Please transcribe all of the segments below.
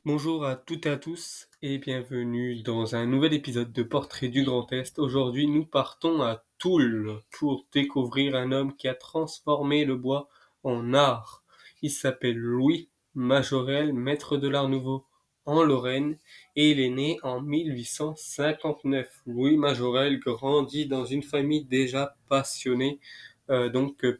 Bonjour à toutes et à tous et bienvenue dans un nouvel épisode de Portrait du Grand Est. Aujourd'hui, nous partons à Toul pour découvrir un homme qui a transformé le bois en art. Il s'appelle Louis Majorel, maître de l'Art Nouveau en Lorraine et il est né en 1859. Louis Majorel grandit dans une famille déjà passionnée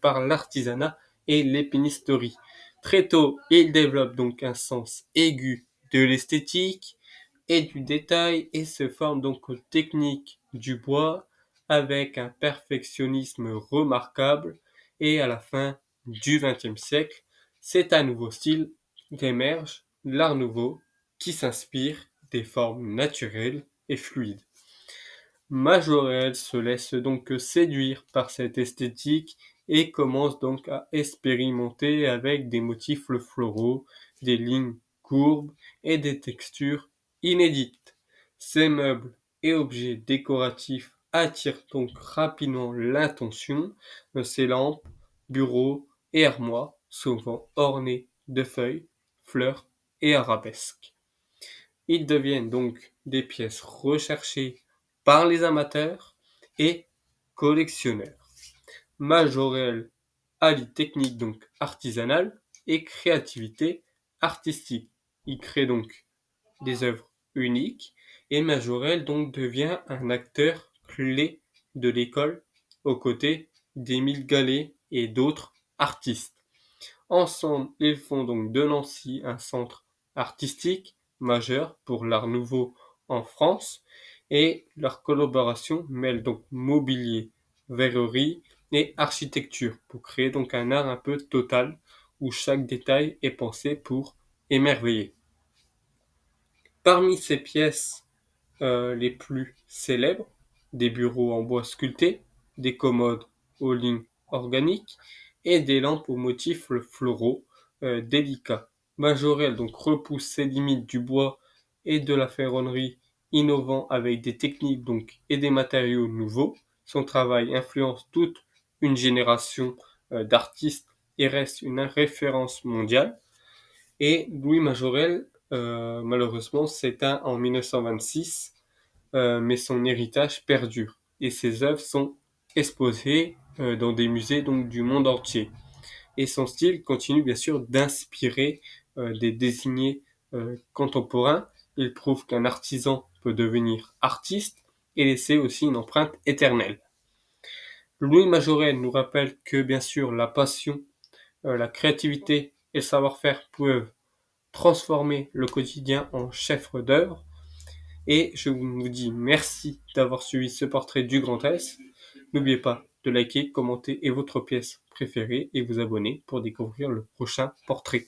par l'artisanat et l'épénisterie. Très tôt, il développe donc un sens aigu de l'esthétique et du détail et se forme donc aux techniques du bois avec un perfectionnisme remarquable et à la fin du XXe siècle, c'est un nouveau style qu'émerge, l'art nouveau, qui s'inspire des formes naturelles et fluides. Majorel se laisse donc séduire par cette esthétique et commence donc à expérimenter avec des motifs floraux, des lignes courbes et des textures inédites. Ces meubles et objets décoratifs attirent donc rapidement l'attention de ces lampes, bureaux et armoires, souvent ornés de feuilles, fleurs et arabesques. Ils deviennent donc des pièces recherchées par les amateurs et collectionneurs. Majorel allie technique donc artisanale et créativité artistique. Il crée donc des œuvres uniques et Majorel donc devient un acteur clé de l'école aux côtés d'Émile Gallet et d'autres artistes. Ensemble, ils font donc de Nancy un centre artistique majeur pour l'art nouveau en France et leur collaboration mêle donc mobilier, verrerie et architecture pour créer donc un art un peu total où chaque détail est pensé pour émerveiller. Parmi ces pièces les plus célèbres, des bureaux en bois sculpté, des commodes aux lignes organiques et des lampes aux motifs floraux délicats. Majorel donc repousse ses limites du bois et de la ferronnerie, innovant avec des techniques donc et des matériaux nouveaux. Son travail influence toute une génération d'artistes et reste une référence mondiale. Et Louis Majorel, malheureusement, s'éteint en 1926 mais son héritage perdure et ses œuvres sont exposées dans des musées donc du monde entier. Et son style continue bien sûr d'inspirer des désignés contemporains. Il prouve qu'un artisan peut devenir artiste et laisser aussi une empreinte éternelle. Louis Majorel nous rappelle que bien sûr la passion, la créativité et le savoir-faire peuvent transformer le quotidien en chef-d'œuvre. Et je vous dis merci d'avoir suivi ce portrait du Grand Est. N'oubliez pas de liker, commenter et votre pièce préférée et vous abonner pour découvrir le prochain portrait.